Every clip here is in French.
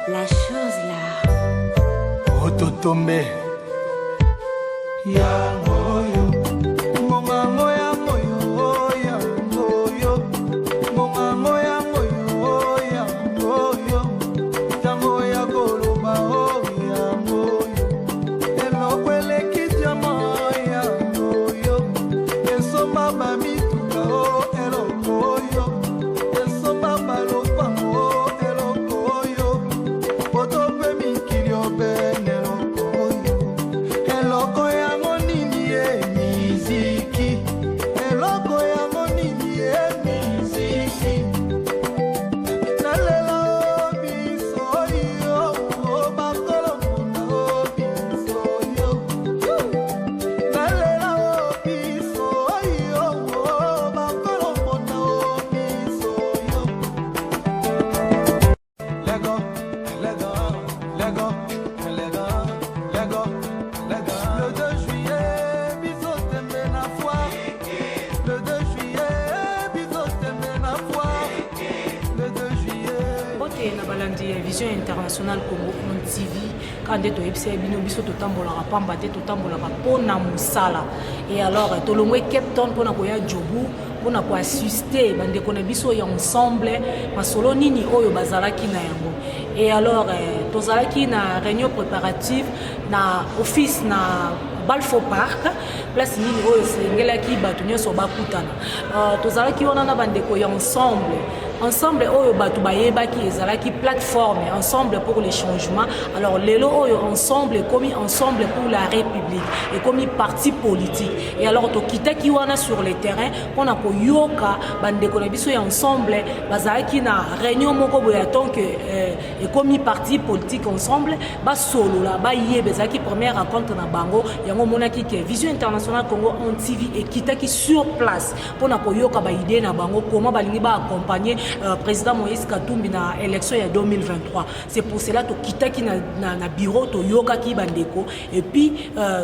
La chose là. Ototombe. Yangoyo. Mongango yangoyo. Yangoyo. Mongango yangoyo. Yangoyo. Tango ya koloba o yangoyo. Elokwele kijama yangoyo. Esoma bamituka o elokoyo. Esoma balopango elokoyo. Otombe mikilio ben elokoyo. Eloko yango nini e miziki. Eloko yango nini e miziki. Nalela o biso yo. O bakolo muna o biso yo. Nalela o biso yo. O bakolo muna o biso yo. Lego, Lego, Lego, Lego, Lego, Lego. Le 2 juillet, bisous tembe na foire. Le 2 juillet, bisous tembe na foire. Le 2 juillet. Bote na balandi ya Vision International Congo on TV quand de to epse bino biso to tambola pamba te to tambola pona musala et alors to longwe Cape Town pona ko ya Jobu pona ko assister bande ko na biso ya ensemble masolo nini oyo bazalaki na yango et alors to zalaki na réunion préparative na office na Balfour Park place nini oyo sengelaki bato nyonso bakutana tozalaki wana na bandeko ya ensemble oyo bato bayebaki ezalaki plateforme ensemble pour les changements alors lelo oyo ensemble commis ensemble pour la République et commis parti politique et alors tokitaki wana sur le terrain pona ko yoka bandeko na biso ya ensemble bazalaki na réunion moko boya tant que et commis parti politique ensemble ba solo la ba yebe ezalaki première rencontre na bango yango monaki ke Vision International Congo on TV et kitaki sur place pona ko yoka ba idée na bango comment balingi ba accompagner président Moïse Katumbi na élection ya 2023 c'est pour cela to kitaki na bureau to yoka ki bandeko et puis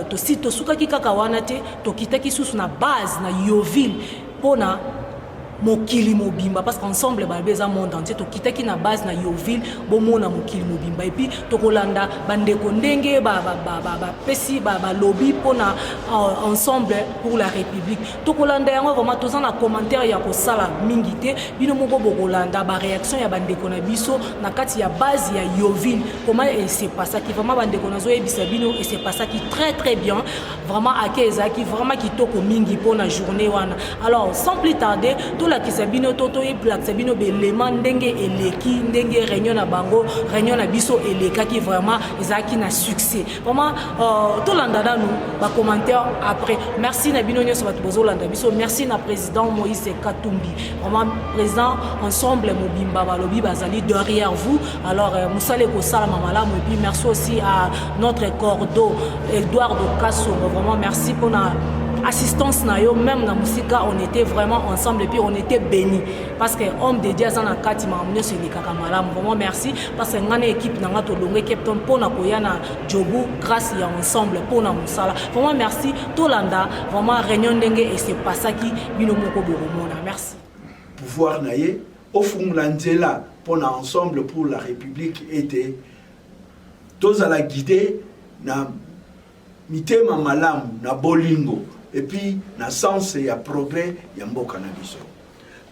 to site to suka ki kaka wana te to kitaki susu na base na Yoville pona mokili mobimba parce qu'ensemble balbeza monde entier to kitaki na base na Yoville bomona mokili mobimba et puis to kolanda bandeko ndenge ba pesi ba lobby pona ensemble pour la République to kolanda yango vraiment toza na commentaire ya ko sala mingi te bino moko bokolanda ba réaction ya bandeko na biso na kati ya base ya Yoville comment c'est passé qui vraiment bandeko na zo yebisa bino et c'est passé qui très bien vraiment akeza qui vraiment kitoko mingi pona journée wana alors sans plus tarder la kisabino toto et la kisabino belément ndenge eleki ndenge réunion na bango réunion na biso eleka qui vraiment ezaki na succès vraiment tout landana nous ba commentaire après merci na bino nyoso bato bozolanda biso merci na président Moïse Katumbi vraiment président ensemble mobimba balobi bazali derrière vous alors musale ko sala mamalamu et puis merci aussi à notre cordo Eduardo Kasso vraiment merci pour na assistance na yo même na musika on était vraiment ensemble et puis on était bénis parce que homme de Dieu azana kati mamnyo se likaka malamu vraiment merci parce que ngane équipe na ngato longue Cape Town pona koyana Jobu grâce ya ensemble pona musala vraiment merci tolanda vraiment réunion ndenge et c'est pas ça qui bino moko boromona merci pouvoir naye au fungula nzela pona ensemble pour la République était tous à la guider na mitema malamu na bolingo et puis na sens ya progrès ya mboka na biso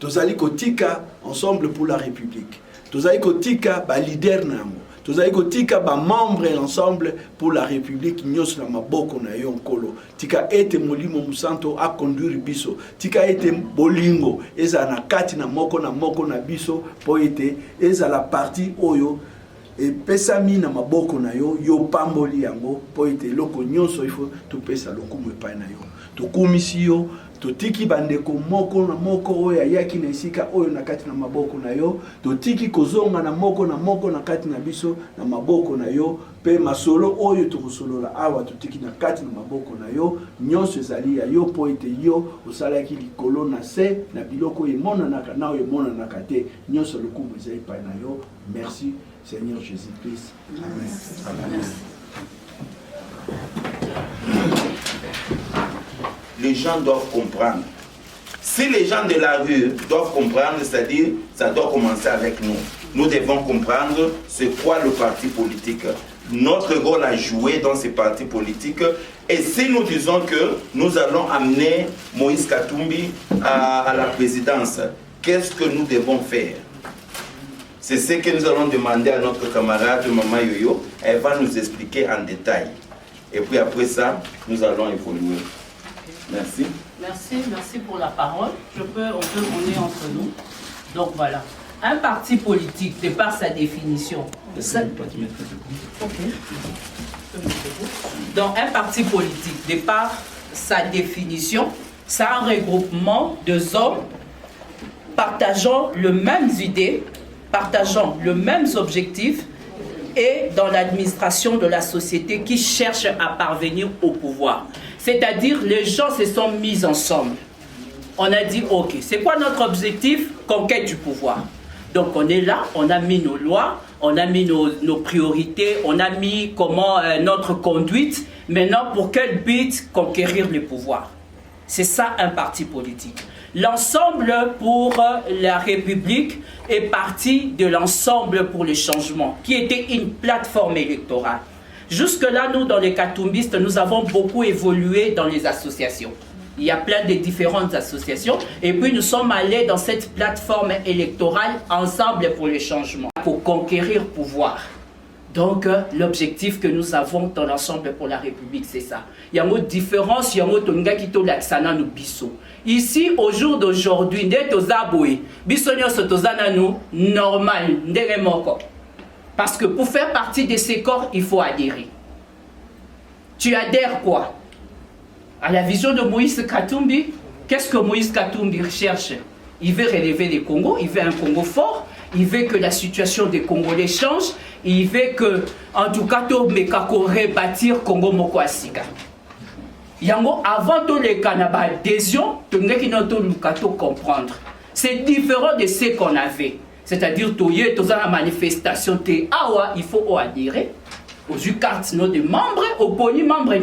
tozali kotika ensemble pour la République tozali kotika ba leader nango tozali kotika ba membre ensemble pour la République nyos na maboko na yo nkolo tika ete molimo musanto a conduire biso tika ete bolingo eza na kati na moko na biso po ete eza la partie oyo et pesami na maboko na yo yo pamboli yango po ete loko nyonso ifo to pesa lokumu epai na yo to kumisi yo to tiki bandeko moko na moko oyo yaki na esika oyo na kati na maboko na yo to tiki kozonga na moko na kati na biso na maboko na yo pe masolo oyo to kosolola awa to tiki na kati na maboko na yo nyonso ezali ya yo po ete yo osalaki likolo na se na biloko emonanaka na oyo emonanaka te nyonso lokumu ezali epai na yo merci Seigneur Jésus-Christ. Amen. Amen. Les gens doivent comprendre. Si les gens de la rue doivent comprendre, c'est-à-dire ça doit commencer avec nous. nous devons comprendre c'est quoi le parti politique, notre rôle à jouer dans ces partis politiques. Et si nous disons que nous allons amener Moïse Katumbi à la présidence, qu'est-ce que nous devons faire? C'est ce que nous allons demander à notre camarade Maman Yoyo. Elle va nous expliquer en détail. Et puis après ça, nous allons évoluer. Merci. Merci pour la parole. On peut monter entre nous. Donc voilà. Un parti politique, de par sa définition. Donc un parti politique, de par sa définition, c'est un regroupement de hommes partageant les mêmes idées, partageant les mêmes objectifs et dans l'administration de la société qui cherche à parvenir au pouvoir. C'est-à-dire, les gens se sont mis ensemble. On a dit, ok, c'est quoi notre objectif? Conquête du pouvoir. Donc on est là, on a mis nos lois, on a mis nos priorités, on a mis comment notre conduite. Maintenant, pour quel but? Conquérir le pouvoir. C'est ça un parti politique. L'ensemble pour la République est parti de l'ensemble pour le changement, qui était une plateforme électorale. Jusque-là, nous, dans les Katumbistes, nous avons beaucoup évolué dans les associations. Il y a plein de différentes associations. Et puis, nous sommes allés dans cette plateforme électorale ensemble pour le changement, pour conquérir pouvoir. Donc, l'objectif que nous avons dans l'ensemble pour la République, c'est ça. Il y a une différence, il y a une biso. Ici, au jour d'aujourd'hui, normal, parce que pour faire partie de ces corps, il faut adhérer. Tu adhères quoi? À la vision de Moïse Katumbi. Qu'est-ce que Moïse Katumbi recherche? Il veut relever le Congo, il veut un Congo fort, il veut que la situation des Congolais change, il veut que, en tout cas, rebâtir Congo Moko Asika. Yango, avant tout le Canada adhésion, tu ne comprendre. C'est différent de ce qu'on avait. C'est-à-dire, dans la manifestation, il faut adhérer aux cartes de membres, aux polymembres.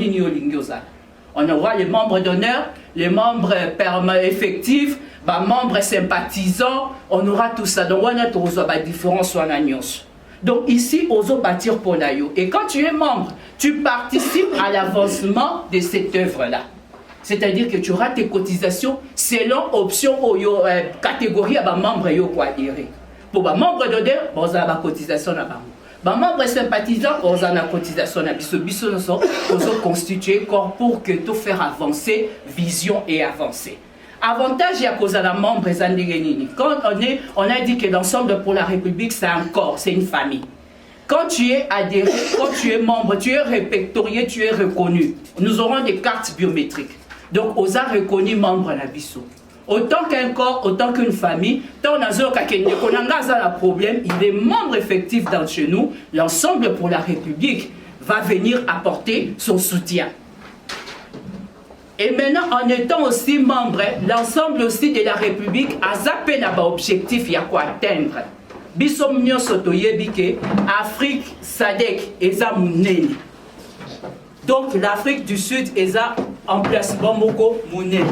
On aura les membres d'honneur, les membres effectifs, les membres sympathisants, on aura tout ça. Donc, on a tous les différences. Donc, ici, on va bâtir pour l'aïe. Et quand tu es membre, tu participes à l'avancement de cette œuvre-là. C'est-à-dire que tu auras tes cotisations selon option ou catégorie à membre adhérer. Pour les membres d'honneur, on a la cotisation là-bas. Les membres sympathisants, on a la cotisation là-bas. On a constitué corps pour que tout faire avancer, vision et avancer. Avantage, il y a cause à la membre quand on a dit que l'ensemble pour la République, c'est un corps, c'est une famille. Quand tu es adhéré, quand tu es membre, tu es répertorié, tu es reconnu. Nous aurons des cartes biométriques. Donc, on a reconnu membre à la Bissau. Autant qu'un corps, autant qu'une famille, tant on a un problème, il est membre effectif dans chez nous, l'ensemble pour la République va venir apporter son soutien. Et maintenant, en étant aussi membre, l'ensemble aussi de la République a zappé l'objectif, il y a quoi atteindre. Bisomnio Sotoyebike, Afrique, Sadek, Eza Mouneni. Donc l'Afrique du Sud est en placement Moko Mouneni.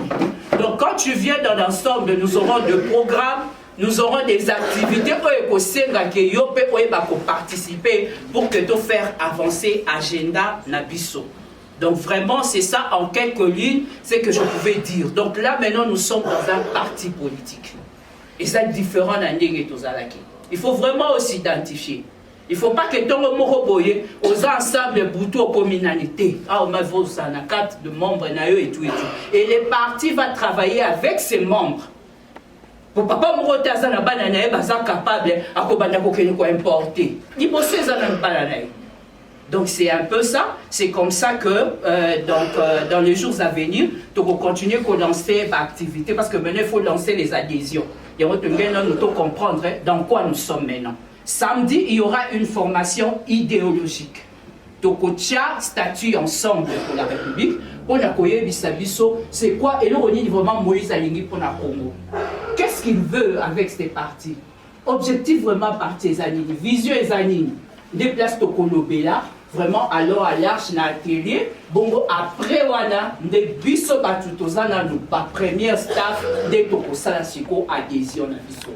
Donc quand tu viens dans l'ensemble, nous aurons des programmes, nous aurons des activités pour participer pour que tu faire avancer l'agenda Nabiso. Donc vraiment, c'est ça en quelques lignes, c'est que je pouvais dire. Donc là, maintenant, nous sommes dans un parti politique. Et c'est différent d'un et Tozalaki. Il faut vraiment aussi identifier. Il ne faut pas que Tongo Moroboye, aux ensembles, Boutou, aux communalités, on m'a vu na carte de membres, et tout et tout. Et les partis vont travailler avec ses membres. Pour papa Morote, ça n'a pas capable à importer. Il faut que ça n'a pas. Donc c'est un peu ça, c'est comme ça que dans les jours à venir, tu vas continuer à lancer l'activité parce que maintenant il faut lancer les adhésions. Et on va comprendre dans quoi nous sommes maintenant. Samedi, il y aura une formation idéologique. Donc statut ensemble pour la République, pour la Bisabiso, c'est quoi? Et là on dit vraiment Moïse Alingi pour la Congo. Qu'est-ce qu'il veut avec ces partis? Objectif vraiment partisani, vision et zanini. Déplace to Kolobela, vraiment alors à l'arche na atelier. Bongo après wana de biso batutozana nous pas première staff de tokosala siko adhésion na biso.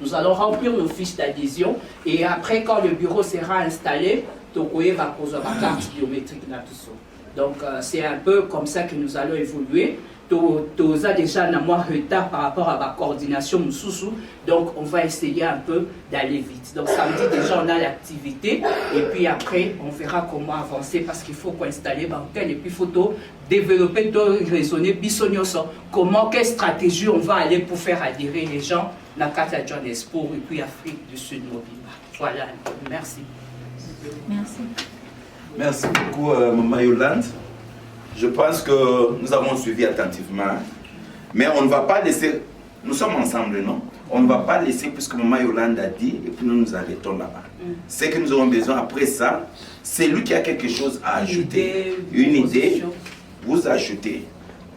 Nous allons remplir nos fiches d'adhésion et après, quand le bureau sera installé, Tokoye va poser la carte biométrique là tout ça. Donc, c'est un peu comme ça que nous allons évoluer. Nous avons déjà un retard par rapport à la coordination Moussoussou, donc on va essayer un peu d'aller vite. Donc samedi déjà on a l'activité et puis après on verra comment avancer parce qu'il faut qu'on installe bancaire et puis il faut développer, raisonner bisognoso, comment, quelle stratégie on va aller pour faire adhérer les gens dans la carte à John Espoir et puis Afrique du Sud Mobimba. Voilà, merci. Merci. Merci beaucoup Maman Yolande. Je pense que nous avons suivi attentivement, mais on ne va pas laisser, nous sommes ensemble, non? On ne va pas laisser, puisque Maman Yolande a dit, et puis nous nous arrêtons là-bas. C'est que nous aurons besoin, après ça, c'est lui qui a quelque chose à ajouter, une idée, vous ajoutez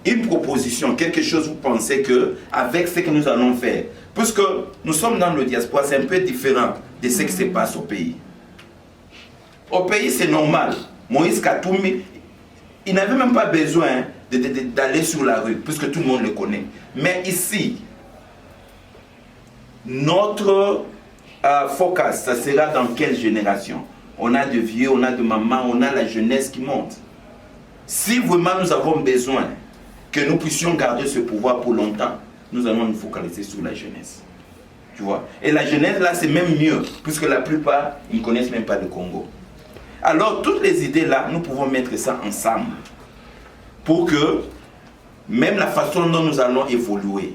une proposition, quelque chose vous pensez que, avec ce que nous allons faire, puisque nous sommes dans le diaspora, c'est un peu différent de ce qui se passe au pays. Au pays, c'est normal. Moïse Katumbi, il n'avait même pas besoin d'aller sur la rue, puisque tout le monde le connaît. Mais ici, notre focus, ça sera dans quelle génération? On a de vieux, on a de mamans, on a la jeunesse qui monte. Si vraiment nous avons besoin que nous puissions garder ce pouvoir pour longtemps, nous allons nous focaliser sur la jeunesse. Tu vois? Et la jeunesse, là, c'est même mieux, puisque la plupart, ils ne connaissent même pas le Congo. Alors, toutes les idées-là, nous pouvons mettre ça ensemble pour que, même la façon dont nous allons évoluer.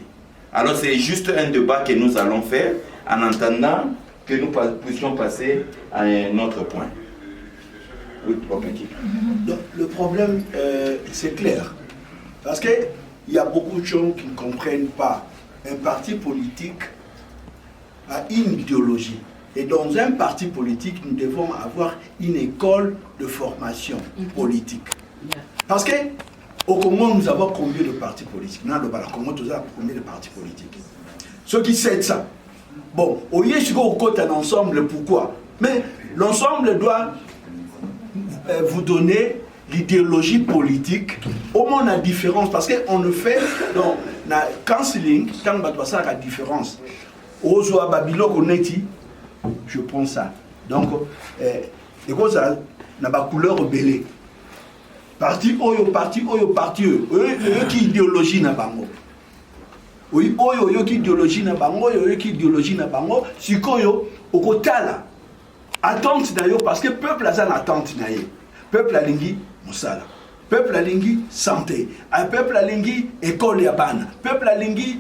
Alors, c'est juste un débat que nous allons faire en attendant que nous puissions passer à un autre point. Oui, donc, le problème, c'est clair. Parce qu'il y a beaucoup de gens qui ne comprennent pas. Un parti politique a une idéologie. Et dans un parti politique, nous devons avoir une école de formation politique. Parce que au Congo, nous avons combien de partis politiques? Nous avons combien de partis politiques? Ceux qui savent ça. Bon, au lieu de côté un ensemble, pourquoi? Mais l'ensemble doit vous donner l'idéologie politique. Au moins, la différence, parce qu'on ne fait dans le counseling, quand on doit faire la différence. Au Zoa Babylon, je prends ça. Donc, et comme ça, on a ma couleur belée. Parti oyo, parti oyo, parti oyo. Oyo qui idéologie na bango. Oui, oyo qui idéologie na bango, oyo qui idéologie na bango. Sikoyo, okotala. Attente na yo, parce que peuple a une attente na ye. Peuple a lingi musala. Peuple a lingi santé. Peuple a lingi école ya bana. Peuple a lingi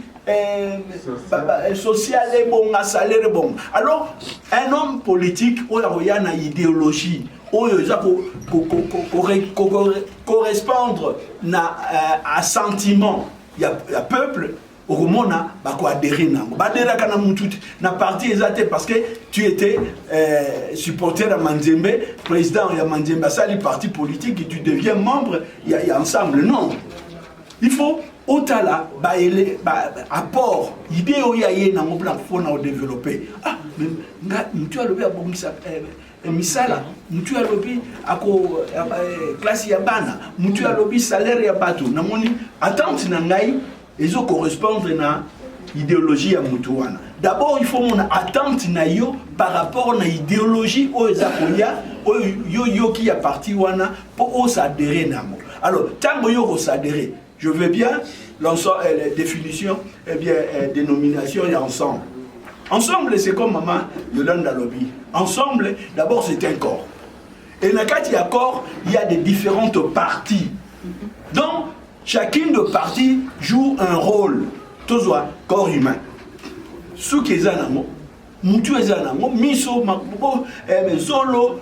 social est bon, salaire est bon. Alors, un homme politique, il y a une idéologie, il y a correspondre à un sentiment. Il y a un peuple, au moment où adhérer na parti exact parce que tu étais supporter à Manzembe, président de Manzembe, ça les partis politiques et tu deviens membre, il y a ensemble. Non. Il faut Otala, apport, idée où il y a un plan pour développer. Ah, mais tu as le bien bon misala, tu as le bien à classe yabana, tu as le bien salaire yabato. Namoni attente nangai, ils ont correspondre na idéologie à mutuana. D'abord, il faut mon attente na yo par rapport à l'idéologie au Zakoya, au yo qui a parti wana pour s'adhérer namo. Alors, tant que yo s'adhérer. Je veux bien les définitions, eh bien, dénomination et ensemble. Ensemble, c'est comme Maman Yolande Lobby. Ensemble, d'abord, c'est un corps. Et dans le corps, il y a des différentes parties. Donc, chacune de parties joue un rôle. Tout soit corps humain. Ce qui est en mutu ezanango miso makubo zolo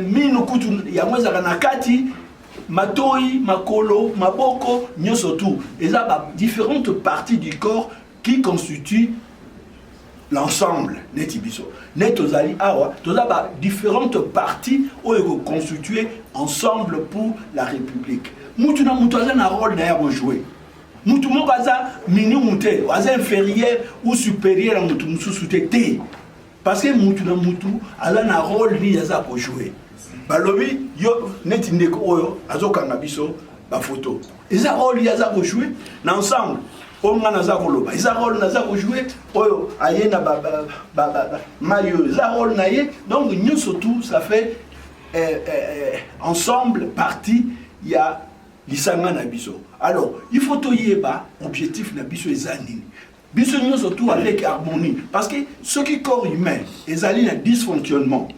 minu kutu ya mweza kanakati matoi makolo maboko nyoso tout et ça différentes parties du corps qui constituent l'ensemble netibiso netozali awa tozaba différentes parties où constituées ensemble pour la République mutu na mutu azana rôle na ya jouer. Mutu moko aza minimum aza inférieur ou supérieur à mutu mususu te. Parce que mutu na mutu aza na rôle ni aza ko jouer. Balobi yo neti ndeko oyo azokanga biso ba photo. Eza rôle aza ko jouer na ensemble. on a naza koloba ils rôle naza ko jouer oyo ayena mayo ils rôle naie donc nous surtout ça fait ensemble partie il y a lisanga na biso alors il faut toyeba objectif na biso ezanini biso nous surtout avec harmonie parce que ce qui corps humain ezali na dysfonctionnement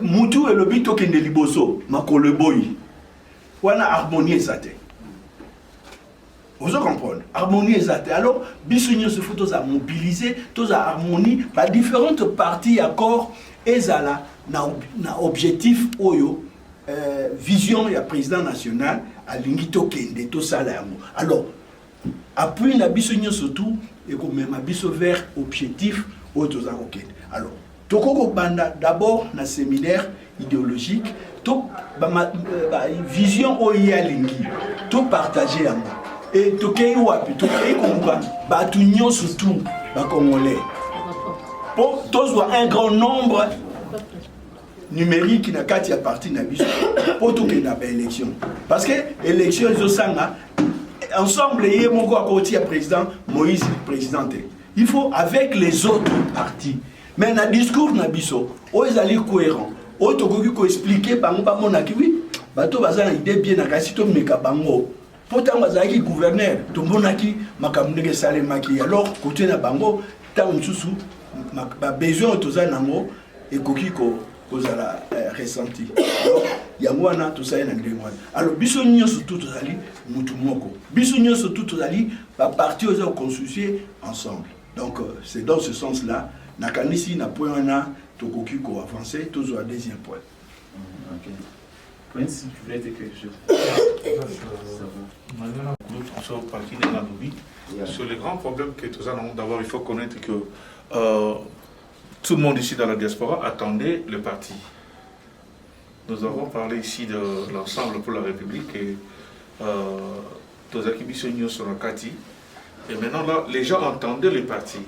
mutu et le bito kende liboso makolo boyi wana harmonie ezate vous comprenez harmonie ezate alors biso nous se faut tous mobiliser tous à harmonie par différentes parties accord ezala na objectif oyo vision ya président national alingi tokende tosala yango alors appui na biso surtout et comme même biso vers objectif oyo toza kokende alors tokoko banda d'abord na séminaire idéologique to vision oyo ya lingi to partager yango et tokei wapi tokei komba batu nyonso tout ba congolais pour tous un grand nombre numérique na kati ya parti na biso pour tout que na élection parce que élection zo sanga ensemble yé moko akoti ya président Moïse présidente il faut avec les autres partis mais na discours na biso o ezali cohérent o to ko expliquer bango ba monaki oui bato bazana idée bien na kasi to meka bango pourtant bazaki gouverneur to monaki makamndeke sale maki alors côté na bango tant msusu ba besoin toza nango ekoki ko kozala ressenti alors yango wana tosala na ndenge wana alors biso nyonso tout tozali mutu moko biso nyonso tout tozali ba parti oza consulter ensemble donc c'est dans ce sens là na kanisi na point wana tokoki ko avancer toujours à deuxième point. OK. Prince, tu voulais dire quelque chose? Maintenant, nous sommes partis dans la lobby. Sur les grands problèmes que nous avons, d'abord, il faut connaître que tout le monde ici dans la diaspora attendait le parti. Nous avons parlé ici de l'ensemble pour la République et Tozaki Bissonio sur Kati. Et maintenant, là, les gens entendaient le parti.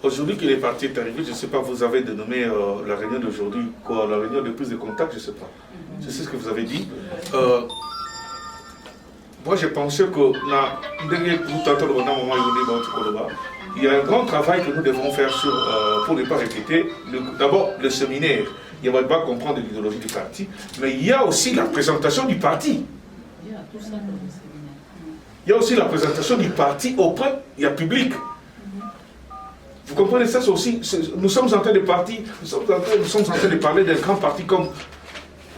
Aujourd'hui que le parti est arrivé, je ne sais pas, vous avez dénommé la réunion d'aujourd'hui, quoi, la réunion de prise de contact, je ne sais pas. Je sais ce que vous avez dit. Moi, j'ai pensé que il y a un grand travail que nous devons faire pour ne pas répéter. D'abord, le séminaire. Il ne va pas comprendre l'idéologie du parti, mais il y a aussi la présentation du parti. Il y a aussi la présentation du parti auprès du public. Vous comprenez ça aussi? Nous sommes en train de partir, nous sommes en train de parler d'un grand parti comme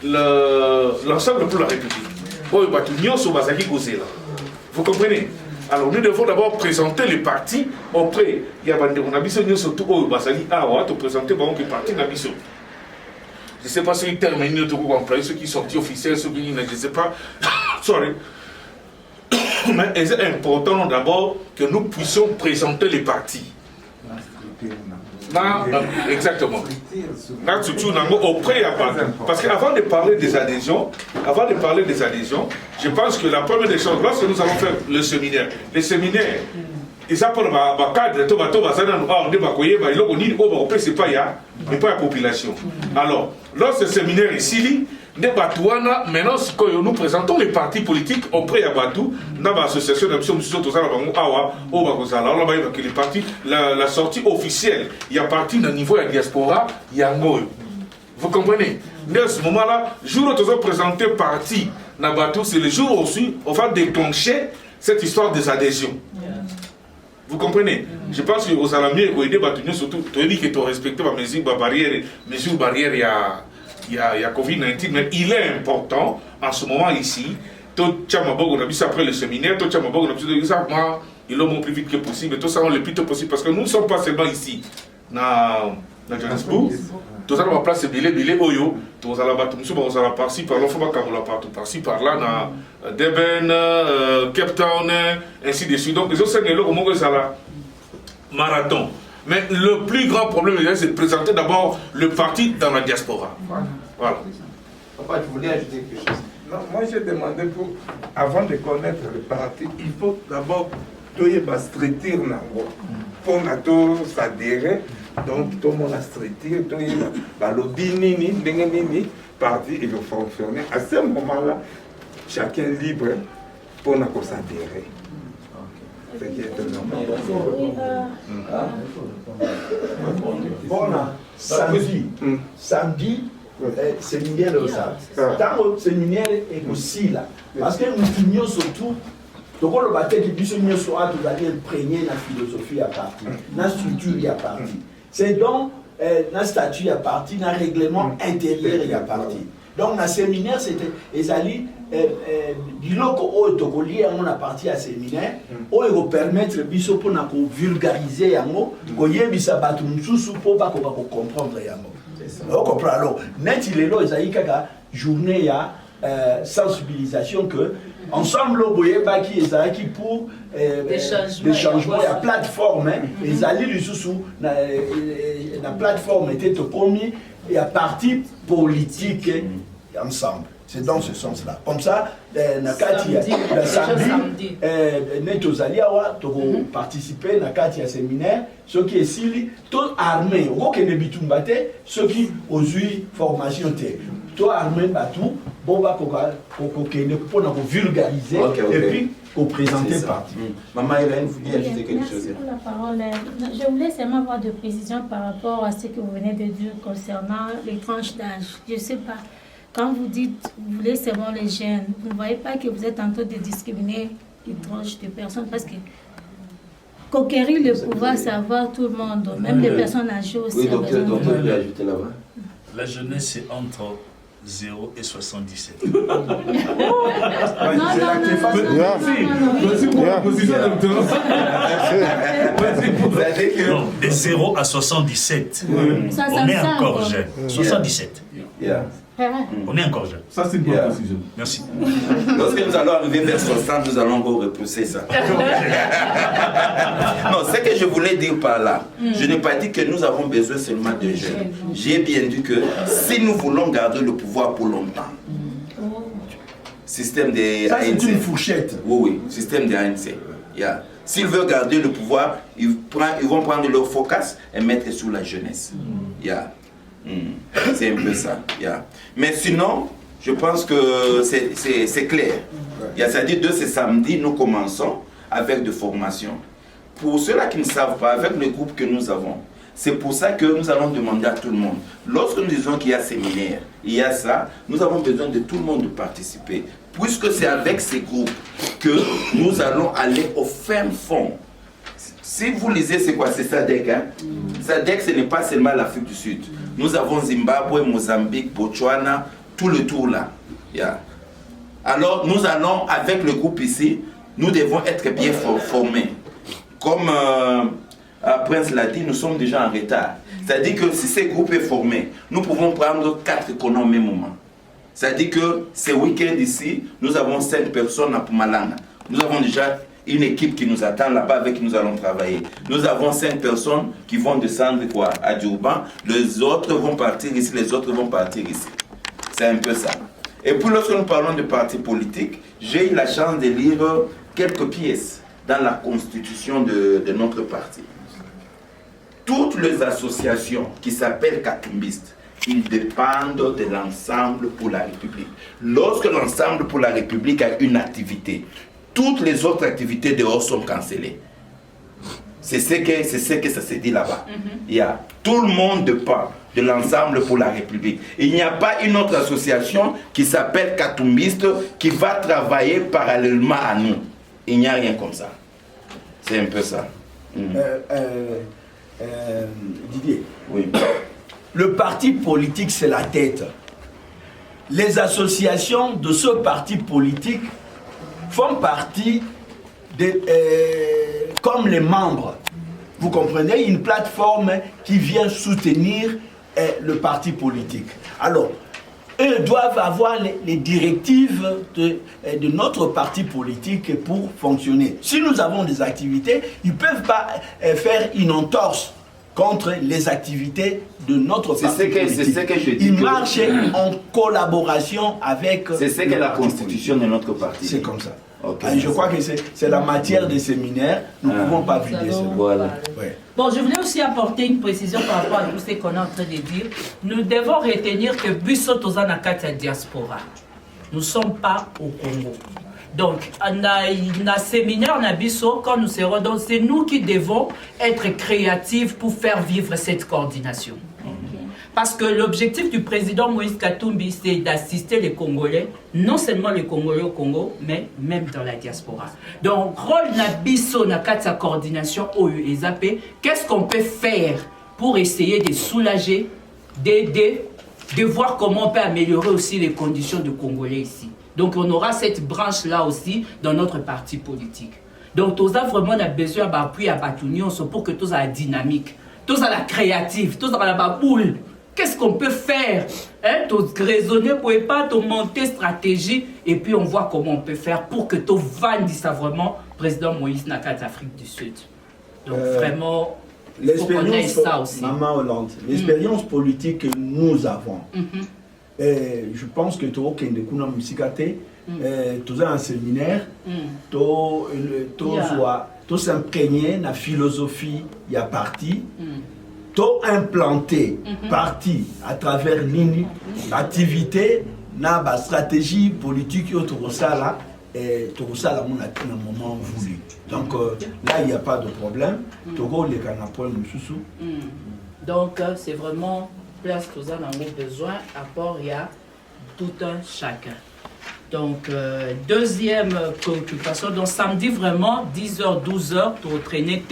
l'ensemble pour la République. Vous comprenez? Alors nous devons d'abord présenter les partis auprès. Il y a des surtout au Basali Awa, présenter le parti Nabiso. Je ne sais pas si ils terminent de employer ceux qui sont sortis officiels, ceux qui ne sais pas. Sorry. Mais c'est important d'abord que nous puissions présenter les partis. Exactement. Auprès parce qu'avant de parler des adhésions, je pense que la première des choses, lorsque nous allons faire le séminaire, les séminaires, ils appellent le cadre, c'est pas la population. Alors, lorsque le séminaire ici, maintenant, nous présentons les partis politiques auprès de Batou, dans l'association la sortie officielle, il y a parti d'un niveau de la diaspora, il y a vous comprenez? Dans ce moment-là, le jour où nous avons présenté parti dans Batou, c'est le jour aussi où on va déclencher cette histoire des adhésions. Vous comprenez? Je pense que vous allez mieux aider Batou, surtout, tu as dit que tu as respecté les mesures barrières, il y a Covid-19, mais il est important en ce moment ici. Après le séminaire, il est le plus vite que possible, tout ça le plus tôt possible, parce que nous ne sommes pas seulement ici, dans Johannesburg. Tout ça, on va placer Bilé Oyo, tout ça, on va par-ci, par-là, par-ci, par-là, dans Deben, Cape Town, ainsi de suite. Donc, les autres, c'est le marathon. Mais le plus grand problème, c'est de présenter d'abord le parti dans la diaspora. Voilà. Papa, tu voulais ajouter quelque chose? Non, moi j'ai demandé avant de connaître le parti, il faut d'abord structure pour s'adhérer. Donc tout le monde a structure, le parti il va fonctionner. À ce moment-là, chacun est libre pour s'adhérer. Bon, samedi, séminaire ça. Tant séminaire est aussi là. Parce que nous finissons surtout. Donc, on va dire que nous sommes imprégnés la philosophie à partir, la structure à partir. C'est donc la statut à partir, le règlement intérieur à partir. Donc, le séminaire, c'était les alliés. Biloko oyo tokoli yango na partie ya séminaire oyo kopermettre biso mpona kovulgariser yango koyebisa bato mosusu mpo bakoka kocomprendre yango ocomprendre. Alors neti lelo ezali kaka journée ya sensibilisation que ensemble boyebaki ezalaki pour des changements ya plateforme ezali lisusu na plateforme était tokomi ya parti politique ensemble. C'est dans ce sens-là. Comme ça, samedi, nous allons participer à un séminaire, ceux qui sont tous armés, ceux qui ont eu formation, tous armés, pour vulgariser et puis pour présenter parti. Maman Hélène, vous voulez ajouter quelque chose? Merci pour la parole. Je voulais seulement avoir de précisions par rapport à ce que vous venez de dire concernant les tranches d'âge. Je ne sais pas. Quand vous dites, vous voulez seulement les jeunes, vous ne voyez pas que vous êtes en train de discriminer une tranche de personnes parce que conquérir le pouvoir, c'est avoir tout le monde, même les personnes âgées aussi. Oui, docteur, vous ajouter là-bas. La jeunesse, c'est entre 0 et 77. Non, de 0 à 77. On est encore jeune. 77. On est encore jeune. Ça, c'est une bonne précision. Merci. Lorsque nous allons arriver vers 60, nous allons encore repousser ça. Non, ce que je voulais dire par là, je n'ai pas dit que nous avons besoin seulement de jeunes. J'ai bien dit que si nous voulons garder le pouvoir pour longtemps, système des ANC. Ça, c'est une fourchette. Oui, système des ANC. Yeah. S'ils veulent garder le pouvoir, ils vont prendre leur focus et mettre sur la jeunesse. Yeah. C'est un peu ça. Yeah. Mais sinon, je pense que c'est clair. C'est-à-dire de ce samedi, nous commençons avec des formations. Pour ceux-là qui ne savent pas, avec le groupe que nous avons, c'est pour ça que nous allons demander à tout le monde. Lorsque nous disons qu'il y a séminaire, il y a ça, nous avons besoin de tout le monde de participer. Puisque c'est avec ces groupes que nous allons aller au fin fond. Si vous lisez, c'est quoi? C'est SADC. Hein? SADC, ce n'est pas seulement l'Afrique du Sud. Nous avons Zimbabwe, Mozambique, Botswana, tout le tour là. Yeah. Alors, nous allons, avec le groupe ici, nous devons être bien formés. Comme Prince l'a dit, nous sommes déjà en retard. C'est-à-dire que si ce groupe est formé, nous pouvons prendre 4 économes au même moment. C'est-à-dire que ce week-end ici, nous avons 5 personnes à Pumalanga. Nous avons déjà une équipe qui nous attend là-bas avec qui nous allons travailler. Nous avons 5 personnes qui vont descendre quoi, à Durban. Les autres vont partir ici, les autres vont partir ici. C'est un peu ça. Et puis lorsque nous parlons de partis politiques, j'ai eu la chance de lire quelques pièces dans la constitution de notre parti. Toutes les associations qui s'appellent katumbistes, ils dépendent de l'Ensemble pour la République. Lorsque l'Ensemble pour la République a une activité, toutes les autres activités dehors sont cancellées. C'est ce que ça se dit là-bas. Il y a, tout le monde dépend de l'Ensemble pour la République. Il n'y a pas une autre association qui s'appelle Katumbiste qui va travailler parallèlement à nous. Il n'y a rien comme ça. C'est un peu ça. Didier, oui. Le parti politique, c'est la tête. Les associations de ce parti politique font partie comme les membres. Vous comprenez, une plateforme qui vient soutenir le parti politique. Alors, eux doivent avoir les directives de notre parti politique pour fonctionner. Si nous avons des activités, ils ne peuvent pas faire une entorse contre les activités de notre parti politique. C'est ce que je dis. Ils marchent en collaboration avec... C'est ce que la constitution de notre parti. C'est comme ça. Okay. Je crois que c'est la matière des séminaires. Nous ne pouvons pas vider ça. Voilà. Ouais. Bon, je voulais aussi apporter une précision par rapport à tout ce qu'on est en train de dire. Nous devons retenir que Busso Tozana Katia Diaspora, nous ne sommes pas au Congo. Donc, dans le séminaire Nabiso, quand nous serons, donc c'est nous qui devons être créatifs pour faire vivre cette coordination. Parce que l'objectif du président Moïse Katumbi, c'est d'assister les Congolais, non seulement les Congolais au Congo, mais même dans la diaspora. Donc, rôle Nabiso dans sa coordination OUESAP, qu'est-ce qu'on peut faire pour essayer de soulager, d'aider, de voir comment on peut améliorer aussi les conditions de Congolais ici. Donc, on aura cette branche-là aussi dans notre parti politique. Donc, tous avons vraiment besoin d'appui à Batunion pour que tous la dynamique, tous la créative, tous la boule. Qu'est-ce qu'on peut faire? Tous raisonner pour pas monter stratégie et puis on voit comment on peut faire pour que tous vendent vraiment président Moïse Nakat Afrique du Sud. Donc, vraiment, l'expérience, ça aussi. Maman Hollande, l'expérience politique que nous avons. Je pense que tu as un séminaire, tu s'imprégner dans la philosophie, il y a parti, tu implanté parti à travers l'activité, la stratégie politique, tu as là, et tu as là un moment voulu. Donc là, il n'y a pas de problème. Donc c'est vraiment place que nous avons besoin, apport, il y a tout un chacun. Donc, deuxième préoccupation, donc samedi vraiment, 10h, 12h, pour traîner.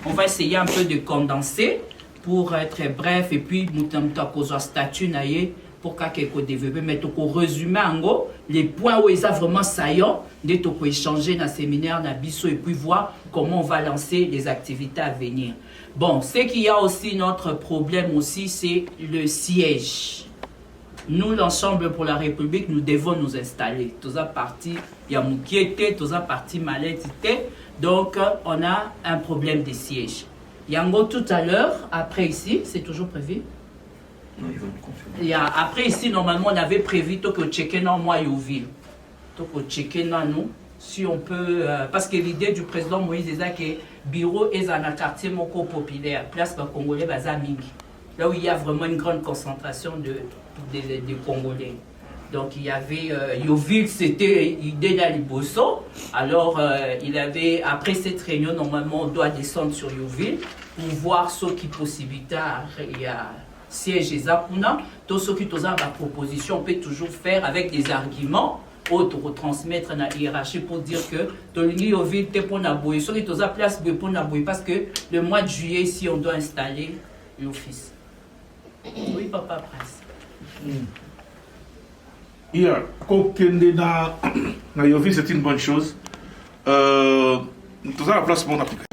On va essayer un peu de condenser pour être bref et puis nous avons un statut pour qu'on développe, mais pour résumer en gros, les points où ils sont vraiment saillants, pour échanger dans le séminaire Nabiso et puis voir comment on va lancer les activités à venir. Bon, ce qu'il y a aussi, notre problème aussi, c'est le siège. Nous, l'ensemble pour la République, nous devons nous installer. Tous à parti, il y a Moukiete, tous à parti Maletite. Donc, on a un problème de siège. Yango, tout à l'heure, après ici, c'est toujours prévu? Après ici, normalement, on avait prévu que checker dans moi Youville. Donc, checker dans nous, si on peut. Parce que l'idée du président Moïse est que bureau est dans un quartier moko populaire, place par Congolais, Bazamingi. Là où il y a vraiment une grande concentration de Congolais. Donc il y avait Yoville, c'était l'idée d'Aliboso. Alors il avait, après cette réunion, normalement on doit descendre sur Yoville pour voir ce qui possibilité il y a siège et zapuna. Tout ce qui est la proposition, on peut toujours faire avec des arguments autres retransmettre dans la hiérarchie pour dire que Tolini Yoville t'es pour Naboui. Ce qui est la place pour Naboui parce que le mois de juillet ici on doit installer l'office. Oui, papa Prince. Yeah, Kokende na Yovi, c'est une bonne chose. Nous avons la place pour mon application.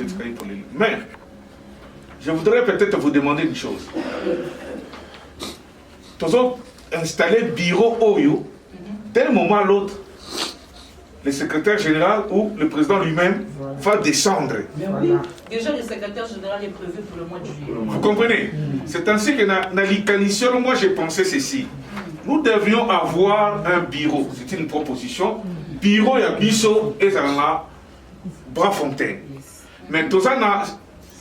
Mais, je voudrais peut-être vous demander une chose. Nous avons installé bureau Oyo, d'un moment à l'autre, le secrétaire général ou le président lui-même va descendre. Mais oui, déjà le secrétaire général est prévu pour le mois de juillet. Vous comprenez? C'est ainsi que dans l'Icanission, moi j'ai pensé ceci. Nous devions avoir un bureau, c'est une proposition. Bureau ya biso et la Brafontaine. Mais tout ça na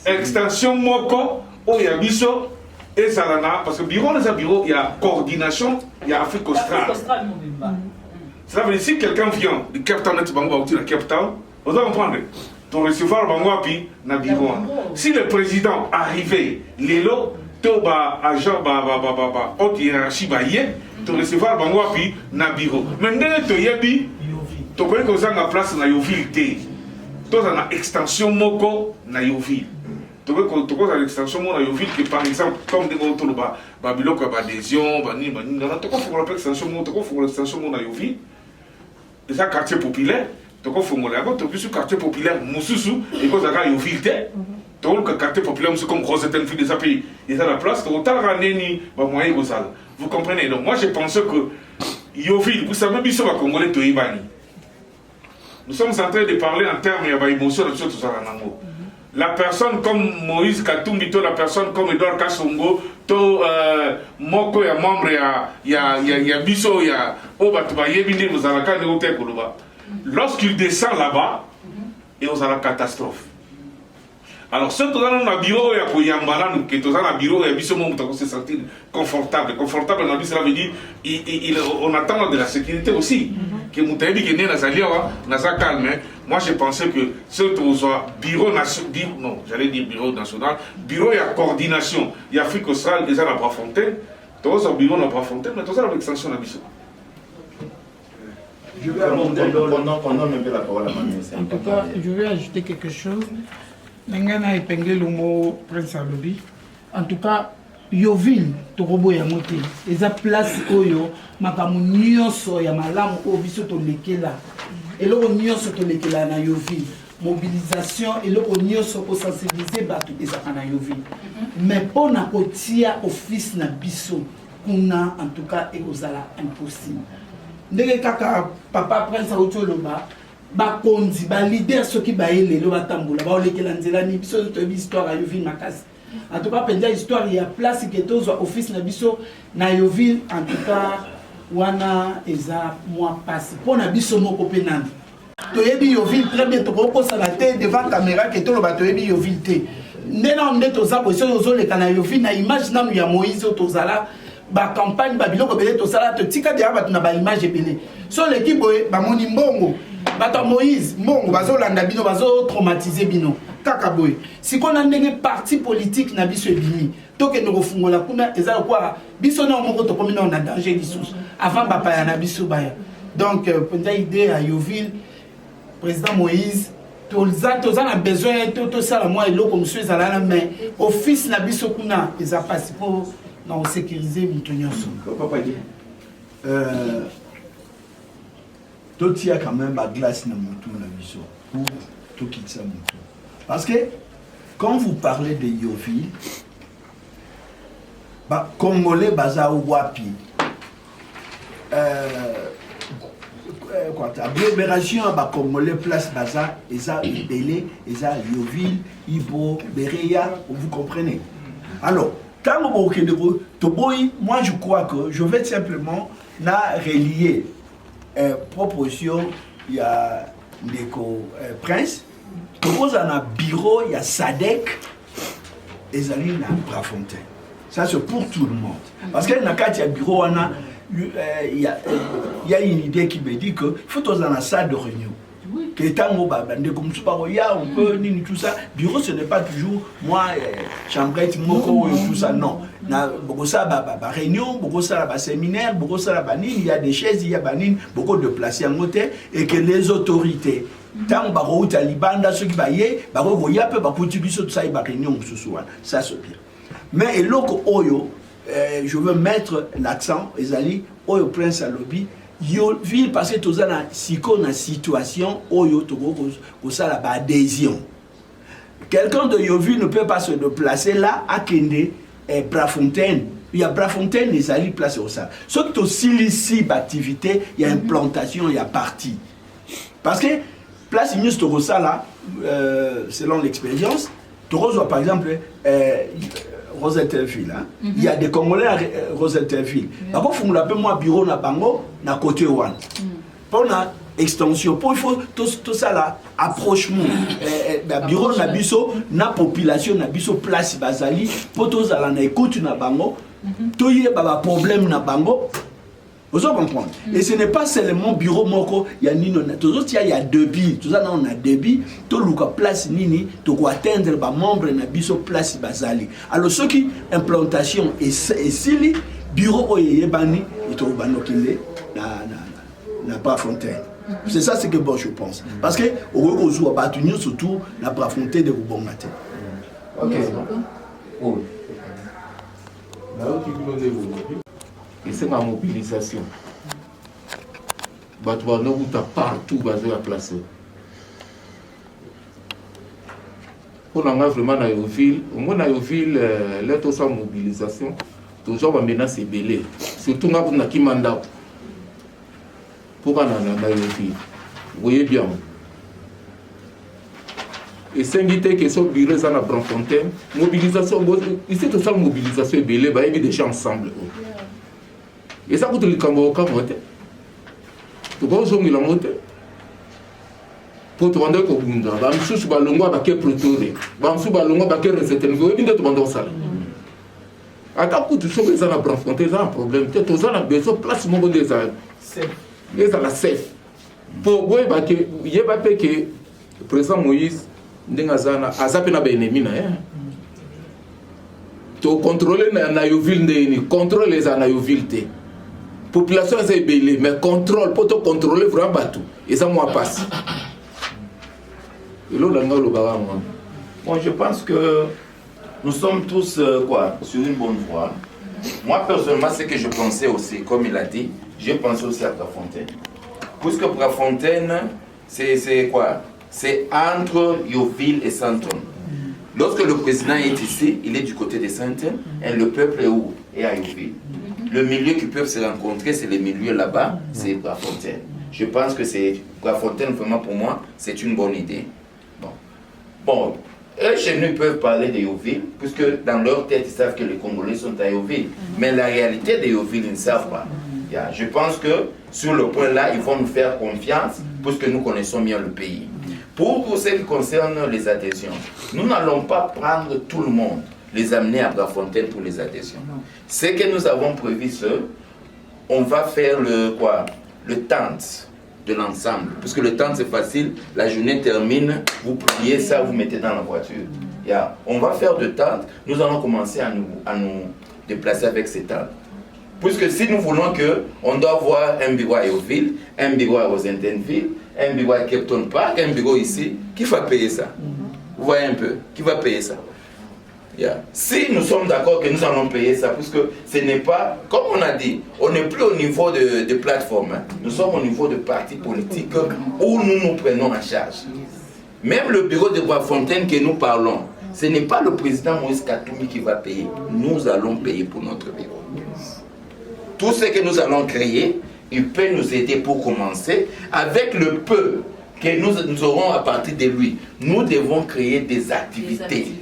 extension moko o ya biso et ça parce que bureau les bureau il y a coordination, il y a Afrique australe. Cela veut dire si quelqu'un vient de Cape Town, de Cape Town, vous allez comprendre. Ton recevoir Bangwapi na bureau. Si le président arrivait, l'élo, toba agent haute hiérarchie baye, ton recevoir Bangwapi na bureau. Maintenant tu yebi, tu connais que ça na place na Yoville té. Tu as une extension moko na Yoville. Tu vois que l'extension moko na Yoville que par exemple comme des motos là, Babylone comme adhésion, bani, tu faut l'appeler extension moko, tu faut l'extension moko na Yoville. C'est un quartier populaire. Donc, il y a quartier populaire, Moussoussou, et quand il y a une ville, donc le quartier populaire, c'est comme Rosetène, fille des pays, il y a la place, vous comprenez? Donc, moi, je pense que Yoville, vous savez, bien sûr, Congolais, nous sommes en train de parler en termes d'émotion, la personne comme Moïse Katumbi, la personne comme Edouard Kassongo, Moko ya membre ya biso ya Obatuba Yebini, vous avez la carte. Lorsqu'il descend là-bas, et vous avez la catastrophe. Alors, si tu as un bureau, il y a un bureau, il se sentir confortable. Confortable, cela veut dire on attend de la sécurité aussi. Que Moutaïbi qui est né dans un calme. Moi, je pensais que ce bureau national, non, j'allais dire bureau national, bureau et coordination. Il y a Afrique australe, déjà la Brafontaine. Tu as un bureau dans la Brafontaine, mais tu as l'extension de la mission. Je vais en tout cas, je vais ajouter quelque chose. Nengana épinglé le mot Prince Alobi. En tout cas, Yoville, Torobo Yamote, et sa place Oyo, Makamu Nyonso Yamalam, Obiso Tolekela. Et là, Nyonso Tolekela na Yoville. Mobilisation, et là, Nyonso pour sensibiliser Batu et ça na Yoville. Mais pour na kotia office na biso, kuna en tout cas, et osala impossible. Ndenge kaka papa Prince Aotoloba, bakonzi ba leader soki ba elelo batambola ba olekela nzela ni biso to histoire ya Yoville makasi. En tout cas penza histoire ya place que tozo office na biso na Yoville en tout cas wana eza moi passe pona biso moko pe nani. Toyebi Yoville très bien to ko sala te devant caméra que to lo ba toyebi Yoville te. Ndena onde toza position ozo leka na Yoville na image nanu ya Moïse tozala ba campagne ba biloko belé to sala to tika dia ba tuna ba image belé. So l'équipe ba moni mbongo Bata Moïse, Mongo, bazo landa bino, bazo traumatiser bino. Kaka boy. Si qu'on a ndenge parti politique na biso ebimi, toke no refungola kuna eza quoi biso na moko to komina na danger lisusu. Avant papa ya na biso baya. Donc pendant idée à Yoville, président Moïse, toza na besoin to sala moi eloko monsieur ezala mais office na biso kuna eza passe pour na sécuriser mutonyoso. Papa dit tout y a quand même la glace dans mon tour pour tout quitter ça mon tour. Parce que quand vous parlez de Yoville, bah Congolais baza wapi, quoi agglomération bah Congolais place baza eza Ibélé, eza Yoville, Ibo, Bereya, vous comprenez. Alors quand vous moi je crois que je vais simplement la relier. Proposition, il y a Ndeko Prince, propose un bureau, il y a Sadek, et Zali na Brafontaine. Ça c'est pour tout le monde. Parce qu'il y a un bureau, il y a une idée qui me dit qu'il faut dans la salle de réunion. Que tant on peut tout ça. Bureau, ce n'est pas toujours moi, chambrette, moko et tout ça. Non. Beaucoup ça, réunion, beaucoup ça, séminaire, beaucoup ça, il y a des chaises, il y a beaucoup de places en côté et que les autorités. Tant que Talibanda, ceux qui baillent, il y a peu de ça, il y a réunion, ça c'est bien. Mais l'autre Oyo, je veux mettre l'accent, Ezali, Oyo Prince Alobi. Yoville parce que tout ça na situation Oyo Togo ça la adhésion. Quelqu'un de Yoville ne peut pas se déplacer là à Kende et Brafontaine. Il y a Brafontaine les alliés placés au ça. Sauf que ici activité, il y a implantation, il y a partie. Parce que place Inus Togo ça là selon l'expérience, Togo par exemple Rosettenville, hein? Il y a des Congolais à Rosettenville. Par contre, il faut que moi bureau na bango na côté one. Pour la extension, pour il faut tout ça là approchement. Bureau na biso na population na biso place bazali pour tous à la écoute na bango. Tout y a problème na bango. Vous comprenez? Et ce n'est pas seulement bureau moko, il y a nino, il y a deux billes, tout ça on a deux billes, tout le cas place nini, tout quoi atteindre les membres na biso place bazali. Alors ceux qui implantation et sili bureau oyé bani et tout bano kile na pas fontaine. C'est ça ce que bon je pense. Parce que au jour battu surtout na pas fontaine de Bongate. OK. Oh. Et c'est ma mobilisation. Nous avons partout à placer. Pour nous vraiment dans Yoville, au moins dans Yoville, là tout ça mobilisation, toujours une menace belée. Surtout nous avons qui mandat. Pour nous dans Yoville, vous voyez bien. Et c'est une idée que ce bureau est à Brafontaine. Mobilisation, ici tout ça mobilisation belée, il y a des gens ensemble. Et ça coûte le Cambo au Cameroun. Tu vois, ils ont mis la montée. pour te vendre au Bunda. Bamsous balongo baké protore. Bamsous balongo baké recette. Vous voyez bien te vendre ça. Attends que tu sois dans la branche, ça un problème. Tu as besoin de place mon des ailes. Les à la safe. Pour vous baké, il y a pas que le président Moïse ndengazana azapena ba ennemi na hein. To contrôler na yoville ndeni, contrôler les anayoville té. Population est belée, mais contrôle pour te contrôler vraiment bateau. Et ça moi passe. Bon, je pense que nous sommes tous sur une bonne voie. Moi, personnellement, ce que je pensais aussi, comme il a dit, j'ai pensé aussi à Brafontaine. Puisque Brafontaine, c'est quoi? C'est entre Yoville et Saint-Anne. Lorsque le président est ici, il est du côté de Saint-Anne, et le peuple est où? Est à Yoville. Le milieu qui peuvent se rencontrer, c'est les milieux là-bas, c'est Brafontaine. Je pense que c'est Brafontaine, vraiment pour moi, c'est une bonne idée. Bon, eux chez nous ils peuvent parler de Yoville, puisque dans leur tête ils savent que les Congolais sont à Yoville. Mais la réalité de Yoville, ils ne savent pas. Je pense que sur le point là, ils vont nous faire confiance, puisque nous connaissons bien le pays. Pour ce qui concerne les adhésions, nous n'allons pas prendre tout le monde, les amener à Brafontaine pour les adhésions. Ce que nous avons prévu, on va faire le tente de l'ensemble. Puisque le temps c'est facile, la journée termine, vous pliez ça, vous mettez dans la voiture. On va faire de tentes, nous allons commencer à nous déplacer avec ces tentes. Puisque si nous voulons on doit avoir un bureau à Yoville, un bureau à Rosentenville, un bureau à Capton Park, un bureau ici, qui va payer ça? Vous voyez un peu, qui va payer ça? Si nous sommes d'accord que nous allons payer ça, puisque ce n'est pas, comme on a dit, on n'est plus au niveau de plateforme, hein. Nous sommes au niveau de partis politiques où nous nous prenons en charge. Même le bureau de Brafontaine que nous parlons, ce n'est pas le président Moïse Katumbi qui va payer, nous allons payer pour notre bureau. Tout ce que nous allons créer, il peut nous aider pour commencer avec le peu que nous aurons à partir de lui. Nous devons créer des activités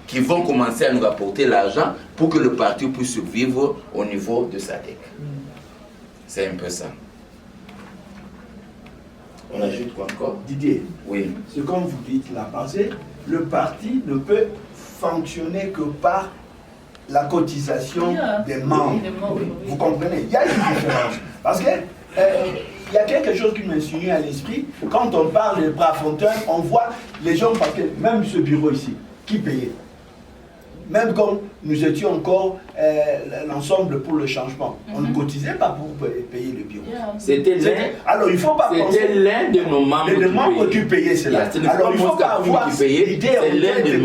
qui vont commencer à nous rapporter l'argent pour que le parti puisse survivre au niveau de SADC. C'est un peu ça. On ajoute quoi encore? Didier, oui. C'est comme vous dites là, parce que le parti ne peut fonctionner que par la cotisation des membres. Vous comprenez? Il y a une différence. Parce que il y a quelque chose qui me suit à l'esprit. Quand on parle de Brafontaine, on voit les gens, parce que même ce bureau ici, qui payait? Même comme nous étions encore l'ensemble pour le changement, on ne cotisait pas pour payer le bureau. C'était alors il faut pas penser. C'était l'un de nos membres qui payait cela. Alors il ne faut pas avoir l'idée qu'il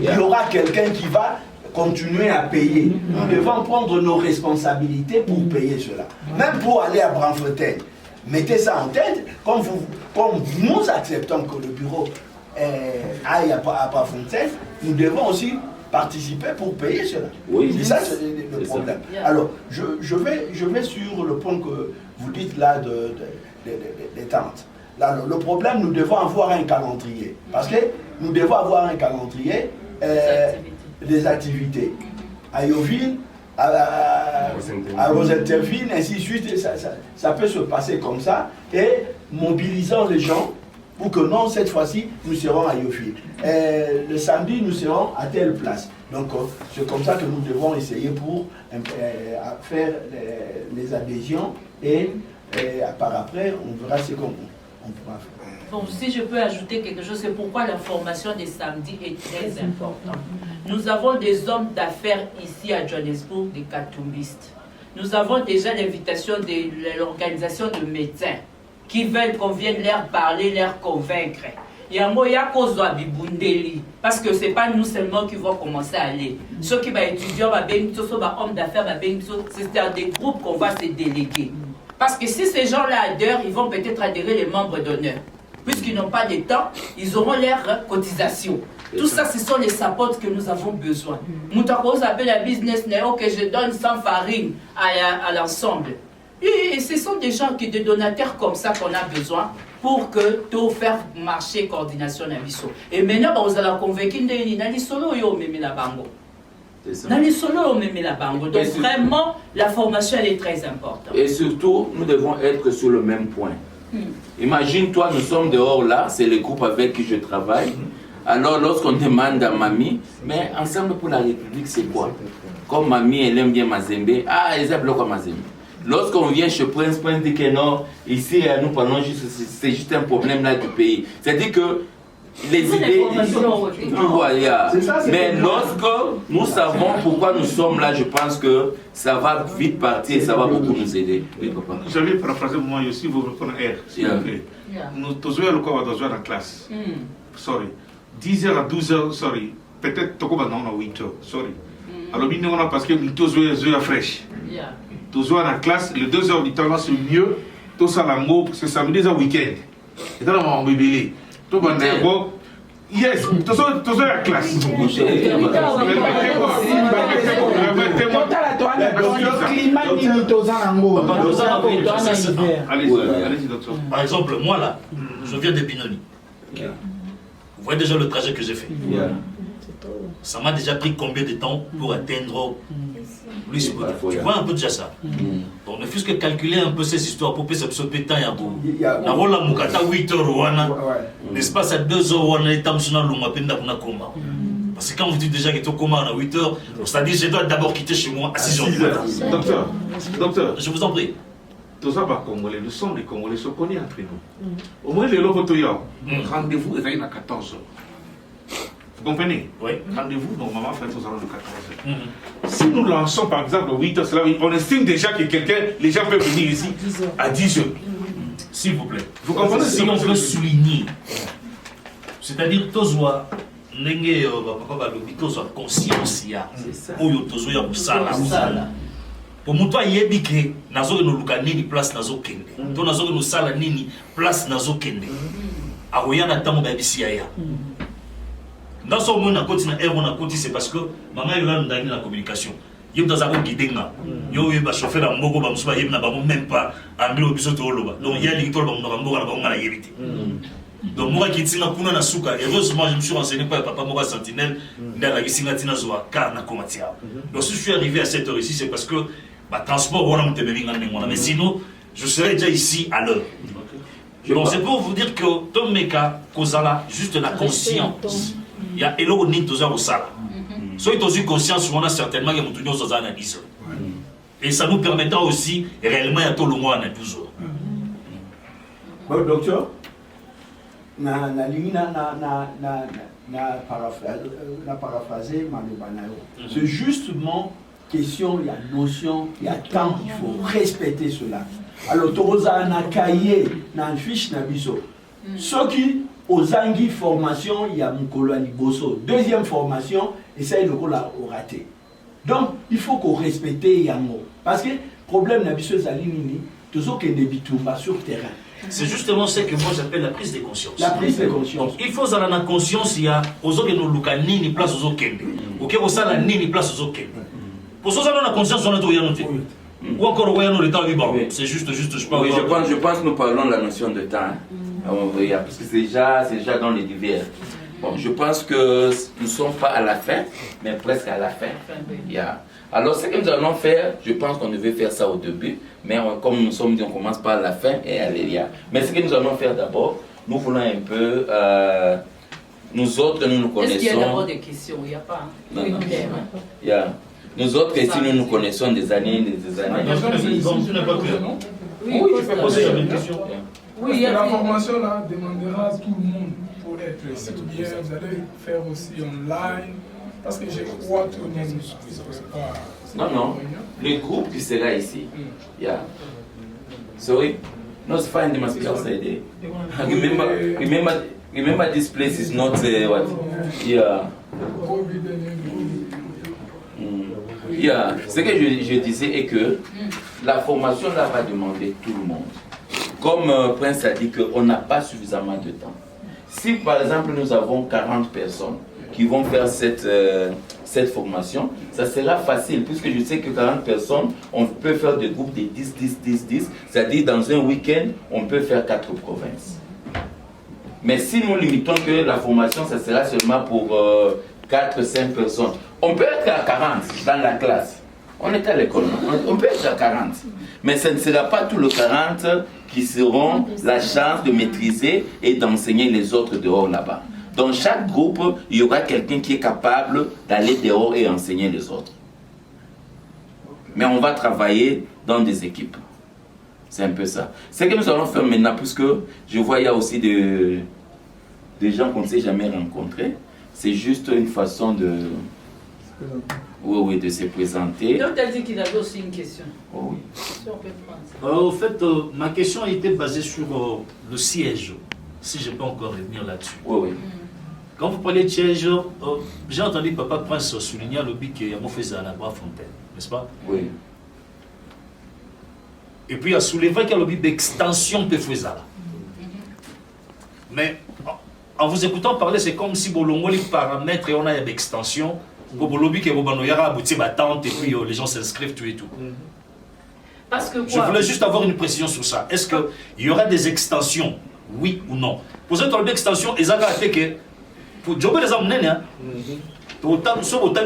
y aura quelqu'un qui va continuer à payer. Nous devons prendre nos responsabilités pour payer cela. Même pour aller à Brafontaine, mettez ça en tête, comme nous acceptons que le bureau aille à Brafontaine, nous devons aussi participer pour payer cela. Oui, c'est ça le problème. Alors, je vais sur le point que vous dites là des tentes. Là, le problème, nous devons avoir un calendrier. Parce que nous devons avoir un calendrier des activités. À Yoville, à Rosenterville, ainsi de suite, ça peut se passer comme ça. Et mobilisant les gens pour que non, cette fois-ci, nous serons à Yoville. Le samedi, nous serons à telle place. Donc, c'est comme ça que nous devons essayer pour faire les adhésions et par après, on verra ce qu'on pourra faire. Bon, si je peux ajouter quelque chose, c'est pourquoi l'information des samedis est très importante. Nous avons des hommes d'affaires ici à Johannesburg, des katumbistes. Nous avons déjà l'invitation de l'organisation de médecins qui veulent qu'on vienne leur parler, leur convaincre. Parce que ce n'est pas nous seulement qui vont commencer à aller. Ceux qui vont étudier, ceux qui vont hommes d'affaires, c'est dans des groupes qu'on va se déléguer. Parce que si ces gens-là adhèrent, ils vont peut-être adhérer les membres d'honneur. Puisqu'ils n'ont pas de temps, ils auront leur cotisation. Tout ça, ce sont les supports que nous avons besoin. Moutakos appelle la business néo que je donne sans farine à l'ensemble. Et ce sont des gens des donateurs comme ça qu'on a besoin pour que tout faire marcher coordination à Bisso. Et maintenant, vous allez convaincre que solo yo meme la bango. Donc vraiment, la formation elle est très importante. Et surtout, nous devons être sur le même point. Imagine-toi, nous sommes dehors là, c'est le groupe avec qui je travaille. Alors lorsqu'on demande à mamie, mais Ensemble pour la République c'est quoi? Comme mamie elle aime bien Mazembe, ah elle aime quoi Mazembe. Lorsqu'on vient chez Prince dit que non, ici nous parlons juste, c'est juste un problème là du pays. C'est-à-dire que les idées, mais lorsque nous savons pourquoi nous sommes là, je pense que ça va vite partir et ça va beaucoup nous aider. Oui, papa. J'avais paraphrasé moi aussi, vous reprenez R, s'il vous plaît. Nous tous le quoi dans la classe. Sorry. 10h à 12h, sorry. Peut-être que nous avons 8h, sorry. Alors, nous avons parce que nous tous à fraîche. Tous à la classe, les 2 heures du temps, c'est mieux. Tout ça, c'est samedi, c'est week-end. Et là, on va bébé. Tout le monde yes, tout ça la classe. Par exemple, moi là, je viens de Binoni. Vous voyez déjà le trajet que j'ai fait. Ça m'a déjà pris combien de temps pour atteindre Louis. Tu vois un peu déjà ça. Donc ne fût-ce que calculer un peu ces histoires pour passer ce pétain à bout. La vola mukata 8 heures, l'espace à 2 heures, on est sur le coma. Parce que quand vous dites déjà que tu es au coma à 8 heures, c'est-à-dire que je dois d'abord quitter chez moi à 6 heures du matin. Docteur, je vous en prie. Tous les Congolais, nous sommes les Congolais, se connaissent entre nous. Au moins, les locaux, rendez-vous est à 14 heures. Vous comprenez? Oui. Rendez-vous normalement fait aux alentours de 14 heures. Si nous lançons par exemple 8 heures, on estime déjà que les gens peuvent venir ici à 10 heures. S'il vous plaît. Vous comprenez? Si on peut souligner, c'est-à-dire Tozoa, Nenge, papa Balobi, Tozoa, conscience, Oyo Tozoya, Moussala. Pour moi, il y a des gens qui ont une place nazo kende. Donc nazo que nous sala nini place nazo kende. Aroya na tamu babisi aya. Dans ce moment on continue on continue c'est parce que maman il a dans la communication. Yo dans un guidenga. Yo ba chauffeur à mbogo ba musuba yebna ba même pas anglo biso to loba. Donc il y a des tolo ba mbogo na ba ngala yebite. Donc moi qui tinga kuna na suka heureusement je me suis renseigné par papa Mora Sentinelle dans la gisinga tina zoa car na komatia. Donc si je suis arrivé à cette heure ici c'est parce que transport, mais sinon, je serais déjà ici à l'heure. Donc c'est pour vous dire que Tom Meka, Kozala, juste la conscience. Il y a Elo Nintoza au Sala. Soit ils ont eu conscience, on a certainement qu'il y a une analyse. Et ça nous permettra aussi réellement à tout le monde à 12 heures. Bon, docteur, na paraphraser Malobanayo. C'est justement question, il y a notion, il y a temps, il faut respecter cela. Alors, Toroza na cahier, na fiche na biso. Ceux qui aux anguilles formation, il y a Mukolo Aliboso. Deuxième formation, et ça, il a raté. Donc, il faut qu'on respecte Yango. Parce que le problème na biso Zalinini, toujours qu'il y a des bitumba sur le terrain. C'est justement ce que moi j'appelle la prise de conscience. La prise de conscience. Donc, il faut avoir la conscience, il y a aux autres qui nous luka ni place aux autres kende. Ok, au ça la ni place aux autres kende. Pour ça, on a conscience, on a tout noté. Ou encore, c'est juste, je parle. Oui, je pense que nous parlons de la notion de temps. Parce que c'est déjà dans les divers. Bon, je pense que nous ne sommes pas à la fin, mais presque à la fin. Alors, ce que nous allons faire, je pense qu'on devait faire ça au début, mais comme nous sommes dit, on commence par la fin et aller là. Mais ce que nous allons faire d'abord, nous voulons un peu. Nous autres, nous connaissons. Est-ce qu'il y a d'abord des questions? Il n'y a pas. Non, non. Nous autres, ici, nous connaissons des années, des années. Oui, tu peux poser une question. Oui, la formation là demandera à tout le monde pour être ici. Ou bien vous allez faire aussi online. Parce que je crois que tout le monde ne se pas. Non. Le groupe qui sera ici. Sorry. No, it's fine. They must be outside. Remember, this place is not what? Ce que je disais est que la formation là va demander tout le monde. Comme Prince a dit qu'on n'a pas suffisamment de temps. Si par exemple nous avons 40 personnes qui vont faire cette formation, ça sera facile puisque je sais que 40 personnes, on peut faire des groupes de 10, c'est-à-dire dans un week-end, on peut faire 4 provinces. Mais si nous limitons que la formation, ça sera seulement pour 4-5 personnes, on peut être à 40 dans la classe. On est à l'école, on peut être à 40. Mais ce ne sera pas tout le 40 qui seront la chance de maîtriser et d'enseigner les autres dehors là-bas. Dans chaque groupe, il y aura quelqu'un qui est capable d'aller dehors et enseigner les autres. Mais on va travailler dans des équipes. C'est un peu ça. Ce que nous allons faire maintenant, puisque je vois il y a aussi des gens qu'on ne s'est jamais rencontrés. C'est juste une façon de... Oui, de se présenter. Donc, tu as dit qu'il avait aussi une question. Oh, oui. Si on peut prendre ça. Au fait, ma question était basée sur le siège, si je peux encore revenir là-dessus. Oui, oui. Quand vous parlez de siège, j'ai entendu Papa Prince souligner le but qu'il y a fait à la Fontaine, n'est-ce pas? Oui. Et puis il y a soulevé qu'il y a le but d'extension de Fouezala. Mais en vous écoutant parler, c'est comme si Bolongo les paramètres et on a une extension. Pour Bolobi qui est abouti ma tente et puis les gens s'inscrivent tout et tout. Parce que je voulais juste avoir une précision sur ça. Est-ce qu'il y aura des extensions, oui ou non? Pour cette extension, ils ont été que pour Djobo les amener, autant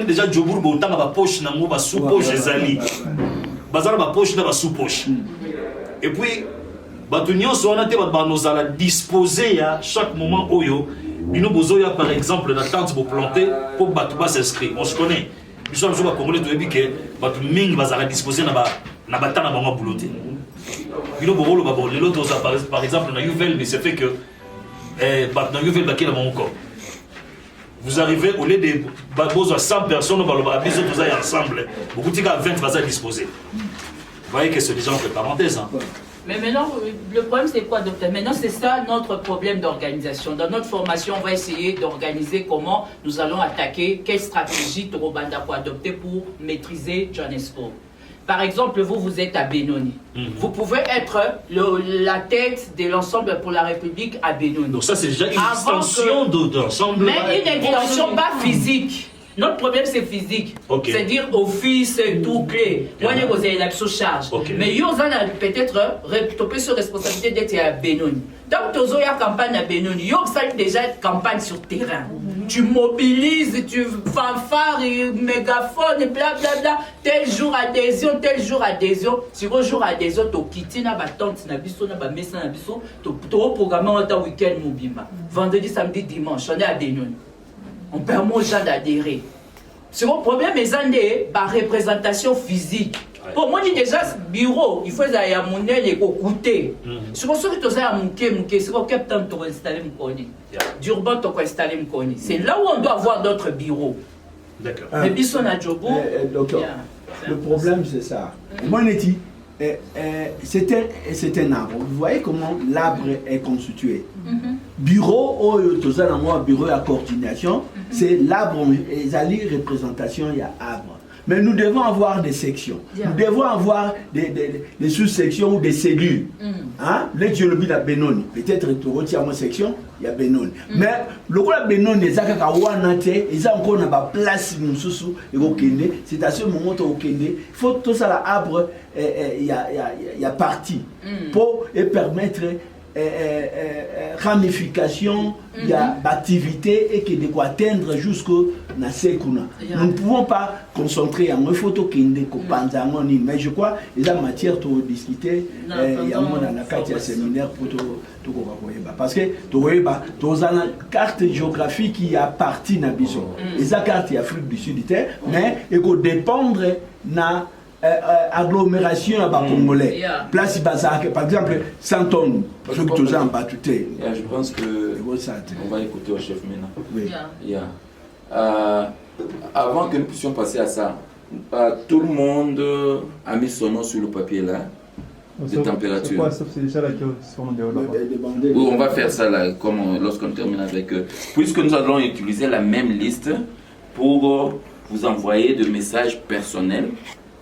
déjà Djobo autant ma poche na mo ba sous poche ezali. Bazar ma poche na ba sous poche. Et puis batunion so on a été ba nous ala disposer à chaque moment oyo. Bino bozoya par exemple la tente pour planter pour Batouba s'inscrire. On se connaît. Nous sommes sur Congolais de Ebiké, Batou Ming va disposer na bata na bango bouloté. Bino borolo babo les autres par exemple na Yuvel mais c'est fait que na Yuvel baké na mon corps. Vous arrivez au lieu de babos à 100 personnes on va le abiser tous ensemble. Beaucoup de 20 va disposer. Vous voyez que c'est déjà entre parenthèses hein. Mais maintenant, le problème c'est quoi, docteur? Maintenant, c'est ça notre problème d'organisation. Dans notre formation, on va essayer d'organiser comment nous allons attaquer, quelle stratégie Torobanda pour adopter pour maîtriser Johannesburg. Par exemple, vous êtes à Benoni. Vous pouvez être la tête de l'ensemble pour la République à Benoni. Donc ça, c'est déjà une extension d'ensemble. Mais une extension pas physique. Notre problème c'est physique, c'est-à-dire office, tout clé. Moi, vous avez la charge. Mais vous avez peut-être topé sur responsabilité d'être à Benoni. Donc, tu as une campagne à Benoni. Vous avez déjà une campagne sur terrain. Tu mobilises, tu fanfares, mégaphone, blablabla. Tel jour adhésion, tel jour adhésion. Si vous jour adhésion, tu quittes na tente, na biso, na messa, na biso, tu programmes un week-end mobima. Vendredi, samedi, dimanche, on est à Benoni. On permet aux gens d'adhérer. C'est mon problème, mais c'est la représentation physique. Pour moi, déjà, bureau, il faut que y ait un monnaie et côté. C'est pour ça que tu as un mouké, c'est pour que tu as installé un koni. Durban, tu as installé un koni. C'est là où on doit avoir d'autres bureaux. D'accord. Mais bisous na Djobo. Docteur, le problème, c'est ça. Moi, je dis, c'est un arbre. Vous voyez comment l'arbre est constitué. Bureau, bureau à coordination, c'est l'arbre, et la représentation, il y a arbre. Mais nous devons avoir des sections. Nous devons avoir des sous-sections ou des cellules. Hein? Les géologies de Benoni. Peut-être que tu retiens une section, il y a Benoni. Mais le rôle de Benoni, ils ont encore une place, c'est à ce moment où il faut tout ça, l'arbre, il y a partie pour permettre ramification, il y a activité et qui doit atteindre jusqu'au Nasekuna. Nous ne pouvons pas concentrer en photo qui est mais je crois qu'il y a matière pour discuter. Il y a un séminaire pour tout parce que tu as une carte géographique qui a partie de Bissau. Et la carte Afrique du Sud, mais il faut dépendre de agglomération à Congolais. Place Bazak, par exemple, 100 tonnes. Je pense que on va écouter au chef maintenant. Oui. Avant que nous puissions passer à ça, tout le monde a mis son nom sur le papier là, de température. Oui, on va faire ça là, comme lorsqu'on termine avec eux. Puisque nous allons utiliser la même liste pour vous envoyer des messages personnels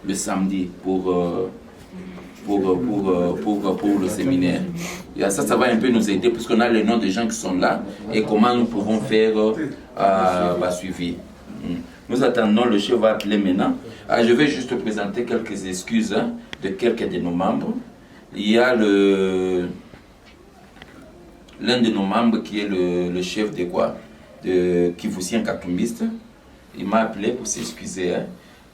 le samedi pour le séminaire. Et ça va un peu nous aider puisqu'on a les noms des gens qui sont là et comment nous pouvons faire suivi. Nous attendons, le chef va appeler maintenant. Je vais juste présenter quelques excuses de quelques de nos membres. Il y a l'un de nos membres qui est le chef de quoi, de Kivousien Katumbiste. Il m'a appelé pour s'excuser.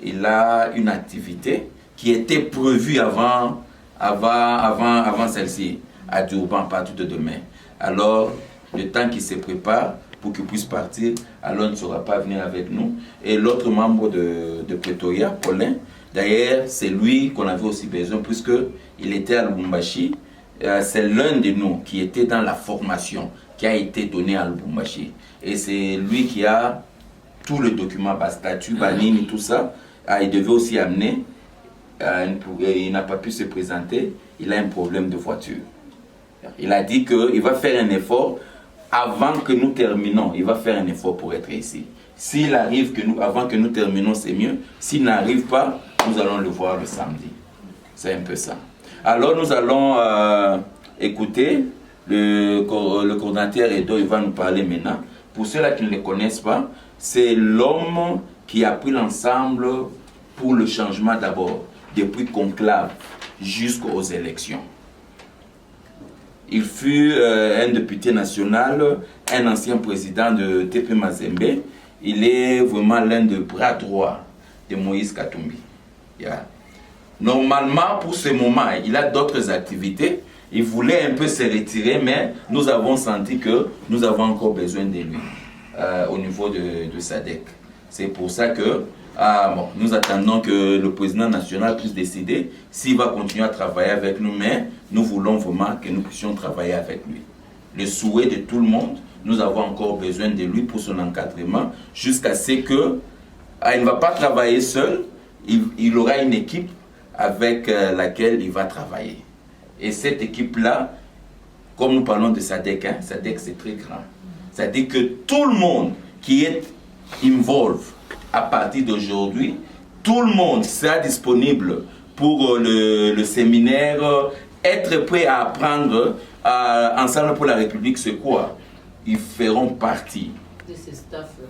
Il a une activité qui était prévue avant avant celle-ci, à Durban, partout de demain. Alors, le temps qu'il se prépare pour qu'il puisse partir, alors il ne saura pas venir avec nous. Et l'autre membre de Pretoria, Paulin, d'ailleurs, c'est lui qu'on avait aussi besoin, puisqu'il était à Lubumbashi. C'est l'un de nous qui était dans la formation qui a été donnée à Lubumbashi. Et c'est lui qui a tout le document, statut, banine, tout ça. Il devait aussi amener. Il n'a pas pu se présenter. Il a un problème de voiture. Il a dit qu'il va faire un effort avant que nous terminons. Il va faire un effort pour être ici. S'il arrive avant que nous terminons, c'est mieux. S'il n'arrive pas, nous allons le voir le samedi. C'est un peu ça. Alors nous allons écouter le coordinateur Edo, il va nous parler maintenant. Pour ceux-là qui ne le connaissent pas, c'est l'homme qui a pris l'ensemble pour le changement d'abord, depuis conclave jusqu'aux élections. Il fut un député national, un ancien président de TP Mazembe. Il est vraiment l'un des bras droits de Moïse Katumbi. Yeah. Normalement, pour ce moment, il a d'autres activités. Il voulait un peu se retirer, mais nous avons senti que nous avons encore besoin de lui au niveau de SADC. C'est pour ça que nous attendons que le président national puisse décider s'il va continuer à travailler avec nous, mais nous voulons vraiment que nous puissions travailler avec lui. Le souhait de tout le monde, nous avons encore besoin de lui pour son encadrement, jusqu'à ce que il ne va pas travailler seul, il aura une équipe avec laquelle il va travailler. Et cette équipe-là, comme nous parlons de SADC, SADC c'est très grand. C'est-à-dire que tout le monde qui est involvé à partir d'aujourd'hui, tout le monde sera disponible pour le séminaire, être prêt à apprendre ensemble pour la République, c'est quoi? Ils feront partie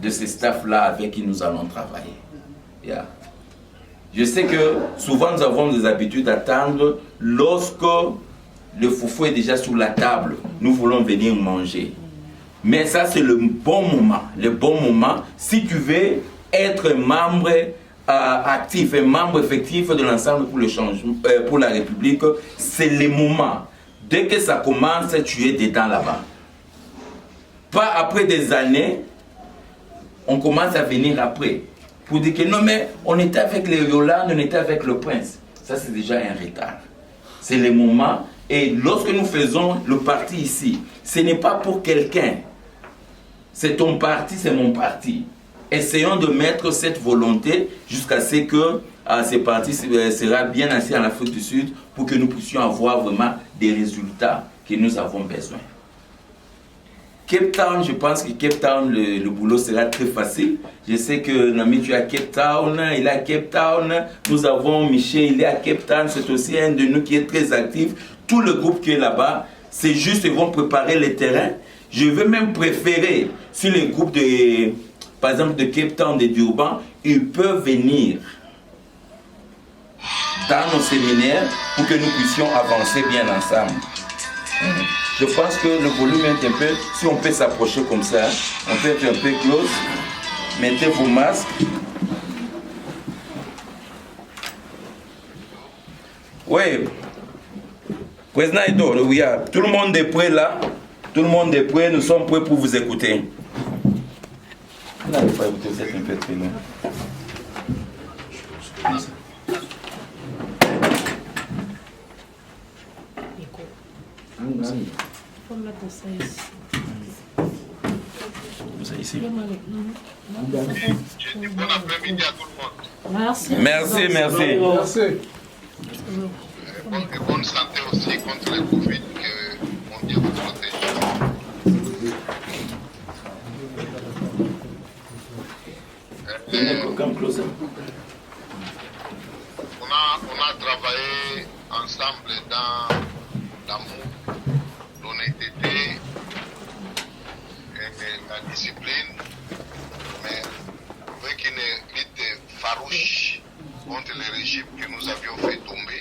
de ces staffs-là avec qui nous allons travailler. Yeah. Je sais que souvent nous avons des habitudes d'attendre lorsque le foufou est déjà sur la table, nous voulons venir manger. Mais ça c'est le bon moment. Le bon moment, si tu veux être membre actif et membre effectif de l'ensemble pour le changement, pour la République, c'est le moment. Dès que ça commence, tu es dedans là-bas. Pas après des années, on commence à venir après. Pour dire que non, mais on était avec les Yolande, on était avec le prince. Ça, c'est déjà un retard. C'est le moment. Et lorsque nous faisons le parti ici, ce n'est pas pour quelqu'un. C'est ton parti, c'est mon parti. Essayons de mettre cette volonté jusqu'à ce que ce parti sera bien assis en Afrique du Sud pour que nous puissions avoir vraiment des résultats que nous avons besoin. Cape Town, je pense que Cape Town, le boulot sera très facile. Je sais que Nami, tu es à Cape Town, il est à Cape Town. Nous avons Michel, il est à Cape Town. C'est aussi un de nous qui est très actif. Tout le groupe qui est là-bas, c'est juste qu'ils vont préparer le terrain. Je veux même préférer, si les groupes de, par exemple de Cape Town, de Durban, ils peuvent venir dans nos séminaires pour que nous puissions avancer bien ensemble. Je pense que le volume est un peu, si on peut s'approcher comme ça, on peut être un peu close. Mettez vos masques. Oui. Président Edo, oui, tout le monde est prêt là. Tout le monde est prêt, nous sommes prêts pour vous écouter. Vous n'avez pas écouté, c'est un peu très long. Ici. Bon après-midi à tout le monde. Merci. Merci, merci. Merci. Et bonne santé aussi contre le Covid, que mon Dieu vous protège. On a travaillé ensemble dans l'amour, l'honnêteté et la discipline, mais avec une lutte farouche contre le régime que nous avions fait tomber.